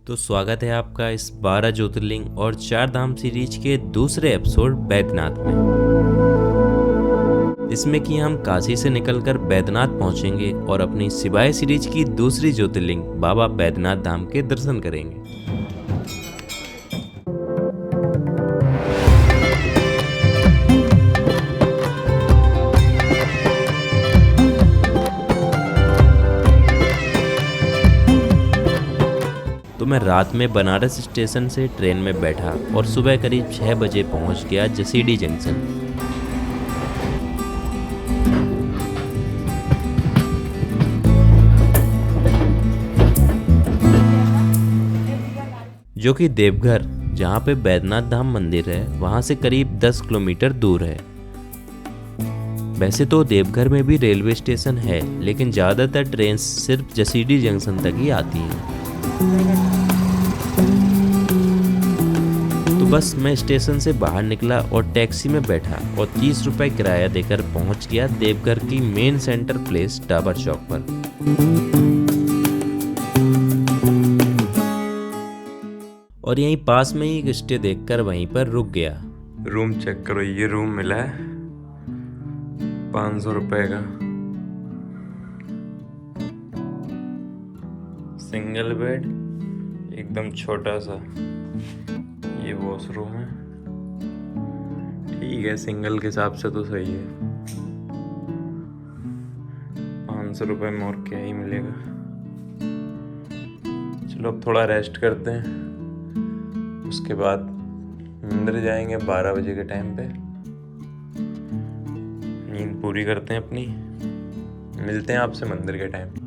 तो स्वागत है आपका इस 12 ज्योतिर्लिंग और 4 धाम सीरीज के दूसरे एपिसोड बैद्यनाथ में। इसमें कि हम काशी से निकलकर बैद्यनाथ पहुंचेंगे और अपनी सिवाय सीरीज की दूसरी ज्योतिर्लिंग बाबा बैद्यनाथ धाम के दर्शन करेंगे। तो मैं रात में बनारस स्टेशन से ट्रेन में बैठा और सुबह करीब 6 बजे पहुंच गया जसीडीह जंक्शन। जो कि देवघर, जहां पे बैद्यनाथ धाम मंदिर है, वहां से करीब 10 किलोमीटर दूर है। वैसे तो देवघर में भी रेलवे स्टेशन है, लेकिन ज़्यादातर ट्रेन सिर्फ जसीडीह जंक्शन तक ही आती हैं। तो बस मैं स्टेशन से बाहर निकला और टैक्सी में बैठा और 30 रुपए किराया देकर पहुंच गया देवघर की मेन सेंटर प्लेस टावर चौक पर। और यहीं पास में ही एक स्टे देखकर वहीं पर रुक गया। रूम चेक करो, ये रूम मिला है 500 रुपए का, सिंगल बेड, एकदम छोटा सा। ये वॉशरूम है, ठीक है, सिंगल के हिसाब से तो सही है। 500 रुपए में और क्या ही मिलेगा। चलो अब थोड़ा रेस्ट करते हैं, उसके बाद मंदिर जाएंगे 12 बजे के टाइम पे। नींद पूरी करते हैं अपनी, मिलते हैं आपसे मंदिर के टाइम।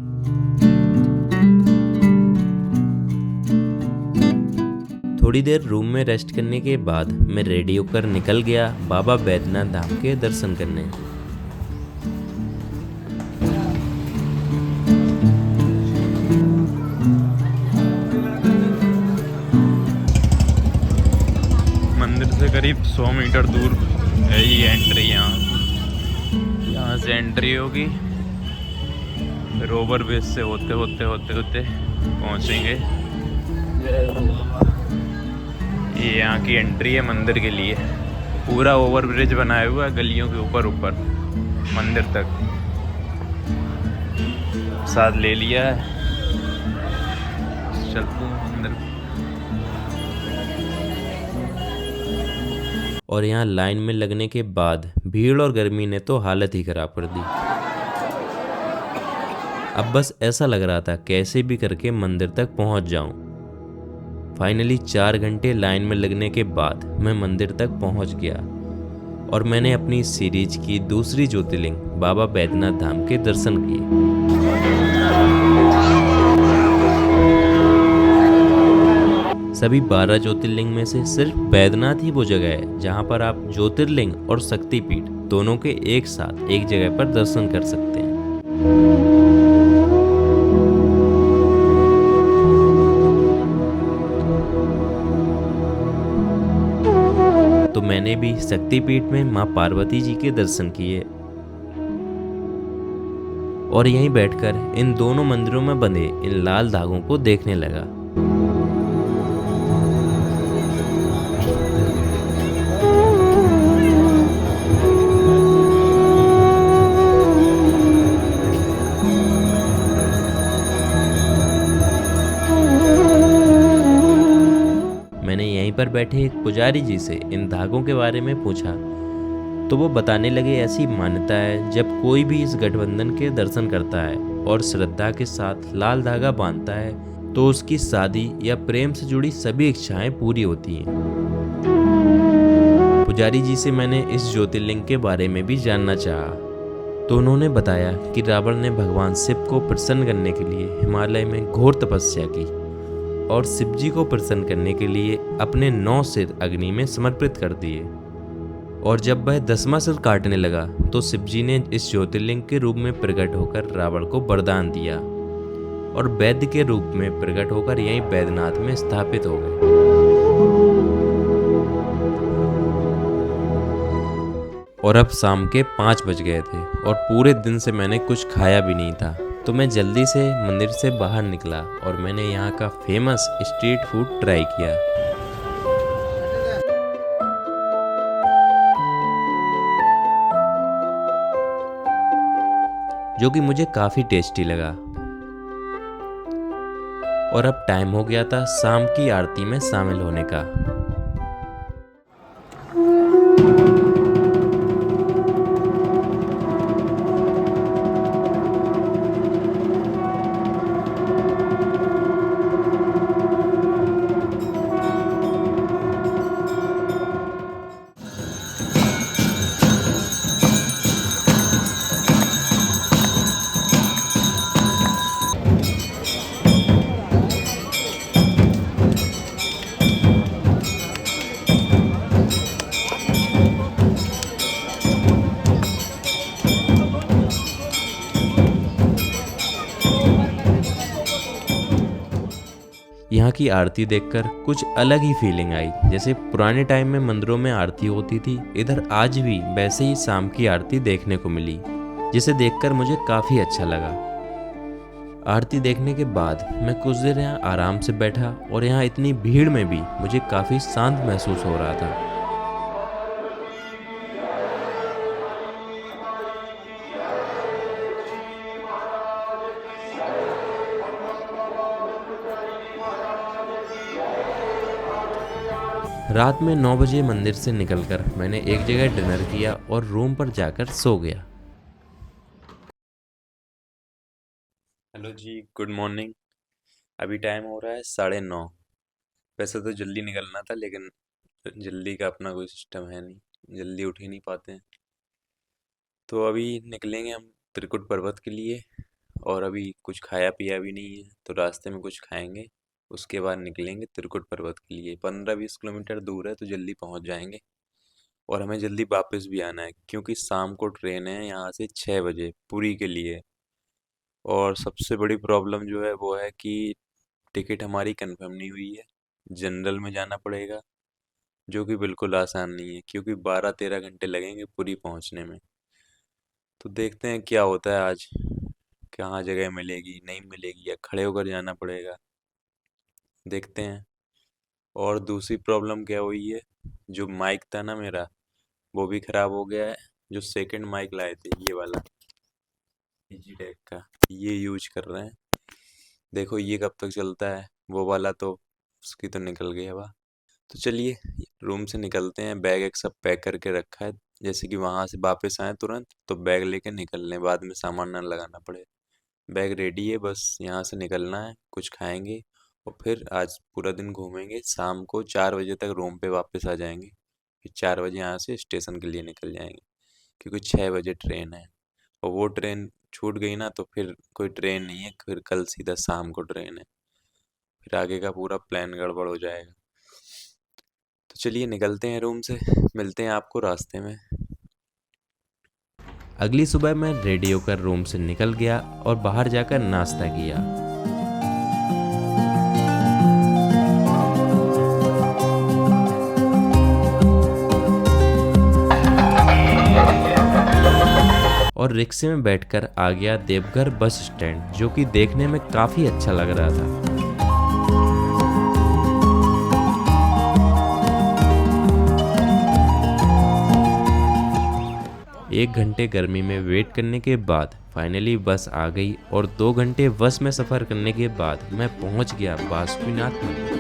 थोड़ी देर रूम में रेस्ट करने के बाद मैं रेडी होकर निकल गया बाबा बैद्यनाथ धाम के दर्शन करने। मंदिर से करीब 100 मीटर दूर है ये एंट्री। यहाँ से एंट्री होगी, फिर ओवरब्रिज से होते होते होते होते पहुँचेंगे। ये यहाँ की एंट्री है मंदिर के लिए। पूरा ओवरब्रिज बनाया हुआ है गलियों के ऊपर ऊपर मंदिर तक। साथ ले लिया है, चलते हैं मंदिर। और यहाँ लाइन में लगने के बाद भीड़ और गर्मी ने तो हालत ही खराब कर दी। अब बस ऐसा लग रहा था कैसे भी करके मंदिर तक पहुंच जाऊं। फाइनली 4 घंटे लाइन में लगने के बाद मैं मंदिर तक पहुंच गया और मैंने अपनी सीरीज की दूसरी ज्योतिर्लिंग बाबा बैद्यनाथ धाम के दर्शन किए। सभी 12 ज्योतिर्लिंग में से सिर्फ बैद्यनाथ ही वो जगह है जहां पर आप ज्योतिर्लिंग और शक्तिपीठ दोनों के एक साथ एक जगह पर दर्शन कर सकते हैं। तो मैंने भी शक्तिपीठ में मां पार्वती जी के दर्शन किए और यहीं बैठकर इन दोनों मंदिरों में बंधे इन लाल धागों को देखने लगा। मैंने यहीं पर बैठे एक पुजारी जी से इन धागों के बारे में पूछा तो वो बताने लगे ऐसी मान्यता है जब कोई भी इस गठबंधन के दर्शन करता है और श्रद्धा के साथ लाल धागा बांधता है तो उसकी शादी या प्रेम से जुड़ी सभी इच्छाएं पूरी होती हैं। पुजारी जी से मैंने इस ज्योतिर्लिंग के बारे में भी जानना चाहा तो उन्होंने बताया कि रावण ने भगवान शिव को प्रसन्न करने के लिए हिमालय में घोर तपस्या की और शिव जी को प्रसन्न करने के लिए अपने 9 सिर अग्नि में समर्पित कर दिए। और जब वह 10वां सिर काटने लगा तो शिव जी ने इस ज्योतिर्लिंग के रूप में प्रकट होकर रावण को वरदान दिया और वैद्य के रूप में प्रकट होकर यहीं बैद्यनाथ में स्थापित हो गए। और अब शाम के 5 बज गए थे और पूरे दिन से मैंने कुछ खाया भी नहीं था, तो मैं जल्दी से मंदिर से बाहर निकला और मैंने यहाँ का फेमस स्ट्रीट फूड ट्राई किया, जो कि मुझे काफ़ी टेस्टी लगा। और अब टाइम हो गया था शाम की आरती में शामिल होने का। यहाँ की आरती देखकर कुछ अलग ही फीलिंग आई। जैसे पुराने टाइम में मंदिरों में आरती होती थी, इधर आज भी वैसे ही शाम की आरती देखने को मिली, जिसे देखकर मुझे काफ़ी अच्छा लगा। आरती देखने के बाद मैं कुछ देर यहाँ आराम से बैठा और यहाँ इतनी भीड़ में भी मुझे काफ़ी शांत महसूस हो रहा था। रात में 9 बजे मंदिर से निकलकर मैंने एक जगह डिनर किया और रूम पर जाकर सो गया। हेलो जी, गुड मॉर्निंग। अभी टाइम हो रहा है 9:30। वैसे तो जल्दी निकलना था, लेकिन जल्दी का अपना कोई सिस्टम है नहीं, जल्दी उठ ही नहीं पाते हैं। तो अभी निकलेंगे हम त्रिकुट पर्वत के लिए, और अभी कुछ खाया पिया भी नहीं है, तो रास्ते में कुछ खाएंगे, उसके बाद निकलेंगे त्रिकुट पर्वत के लिए। 15-20 किलोमीटर दूर है, तो जल्दी पहुंच जाएंगे। और हमें जल्दी वापस भी आना है, क्योंकि शाम को ट्रेन है यहाँ से 6 बजे पुरी के लिए। और सबसे बड़ी प्रॉब्लम जो है वो है कि टिकट हमारी कंफर्म नहीं हुई है, जनरल में जाना पड़ेगा, जो कि बिल्कुल आसान नहीं है, क्योंकि 12-13 घंटे लगेंगे पुरी पहुंचने में। तो देखते हैं क्या होता है आज, कहाँ जगह मिलेगी नहीं मिलेगी, या खड़े होकर जाना पड़ेगा, देखते हैं। और दूसरी प्रॉब्लम क्या हुई है, जो माइक था ना मेरा, वो भी ख़राब हो गया है। जो सेकंड माइक लाए थे, ये वाला डिजिटेक का, ये यूज कर रहे हैं। देखो ये कब तक चलता है, वो वाला तो उसकी तो निकल गई हवा। तो चलिए रूम से निकलते हैं, बैग एक सब पैक करके रखा है, जैसे कि वहाँ से वापस आए तुरंत तो बैग लेके निकल लें, बाद में सामान ना लगाना पड़े। बैग रेडी है, बस यहाँ से निकलना है, कुछ खाएंगे और फिर आज पूरा दिन घूमेंगे। शाम को 4 बजे तक रूम पे वापस आ जाएंगे, फिर 4 बजे यहाँ से स्टेशन के लिए निकल जाएंगे, क्योंकि 6 बजे ट्रेन है। और वो ट्रेन छूट गई ना तो फिर कोई ट्रेन नहीं है, फिर कल सीधा शाम को ट्रेन है, फिर आगे का पूरा प्लान गड़बड़ हो जाएगा। तो चलिए निकलते हैं रूम से, मिलते हैं आपको रास्ते में। अगली सुबह मैं रेडी होकर रूम से निकल गया और बाहर जाकर नाश्ता किया। और रिक्शे में बैठकर आ गया देवघर बस स्टैंड, जो कि देखने में काफ़ी अच्छा लग रहा था। 1 घंटे गर्मी में वेट करने के बाद फाइनली बस आ गई और 2 घंटे बस में सफ़र करने के बाद मैं पहुंच गया बासुकीनाथ मंदिर।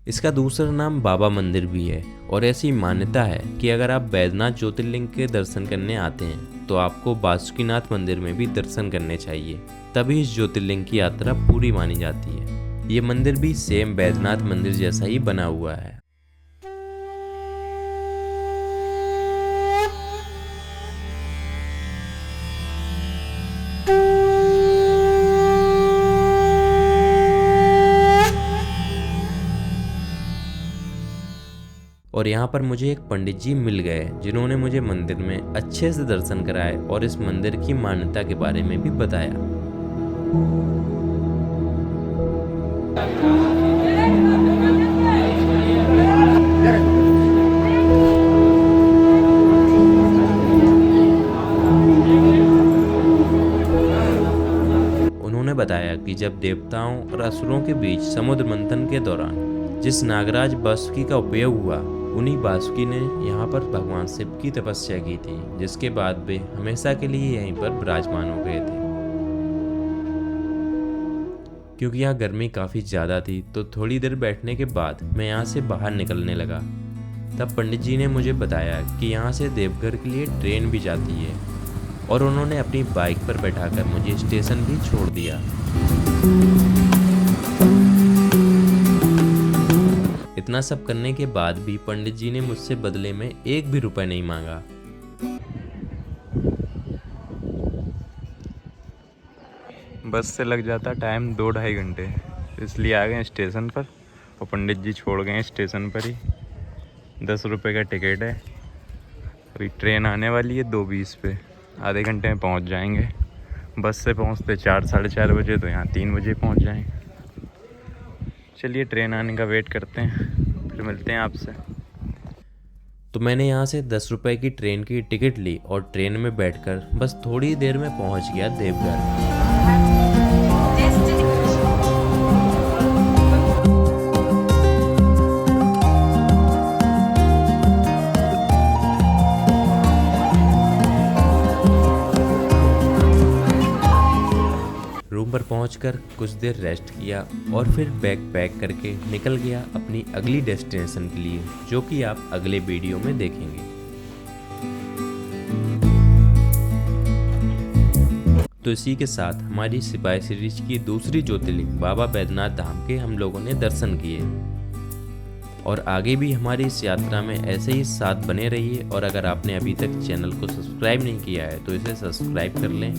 इसका दूसरा नाम बाबा मंदिर भी है और ऐसी मान्यता है कि अगर आप बैद्यनाथ ज्योतिर्लिंग के दर्शन करने आते हैं तो आपको बासुकीनाथ मंदिर में भी दर्शन करने चाहिए, तभी इस ज्योतिर्लिंग की यात्रा पूरी मानी जाती है। ये मंदिर भी सेम बैद्यनाथ मंदिर जैसा ही बना हुआ है। और यहाँ पर मुझे एक पंडित जी मिल गए जिन्होंने मुझे मंदिर में अच्छे से दर्शन कराए और इस मंदिर की मान्यता के बारे में भी बताया। उन्होंने बताया कि जब देवताओं और असुरों के बीच समुद्र मंथन के दौरान जिस नागराज वासुकी का उपयोग हुआ, उन्हीं वासुकी ने यहाँ पर भगवान शिव की तपस्या की थी, जिसके बाद वे हमेशा के लिए यहीं पर विराजमान हो गए थे। क्योंकि यहाँ गर्मी काफ़ी ज़्यादा थी तो थोड़ी देर बैठने के बाद मैं यहाँ से बाहर निकलने लगा। तब पंडित जी ने मुझे बताया कि यहाँ से देवघर के लिए ट्रेन भी जाती है और उन्होंने अपनी बाइक पर बैठाकर मुझे स्टेशन भी छोड़ दिया। इतना सब करने के बाद भी पंडित जी ने मुझसे बदले में 1 भी रुपए नहीं मांगा। बस से लग जाता टाइम 2-2.5 घंटे, इसलिए आ गए स्टेशन पर और पंडित जी छोड़ गए स्टेशन पर ही। 10 रुपये का टिकट है। अभी ट्रेन आने वाली है 2:20 पे, आधे घंटे में पहुंच जाएंगे। बस से पहुंचते 4-4:30 बजे, तो यहाँ 3 बजे पहुंच जाएंगे। चलिए ट्रेन आने का वेट करते हैं, फिर मिलते हैं आपसे। तो मैंने यहाँ से 10 रुपए की ट्रेन की टिकट ली और ट्रेन में बैठकर बस थोड़ी देर में पहुँच गया देवघर। रूम पर पहुंचकर कुछ देर रेस्ट किया और फिर बैग पैक करके निकल गया अपनी अगली डेस्टिनेशन के लिए, जो कि आप अगले वीडियो में देखेंगे। तो इसी के साथ हमारी सिपाही सीरीज की दूसरी ज्योतिर्लिंग बाबा बैद्यनाथ धाम के हम लोगों ने दर्शन किए और आगे भी हमारी इस यात्रा में ऐसे ही साथ बने रहिए। और अगर आपने अभी तक चैनल को सब्सक्राइब नहीं किया है तो इसे सब्सक्राइब कर लें।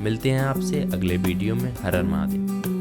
मिलते हैं आपसे अगले वीडियो में। हर हर महादेव।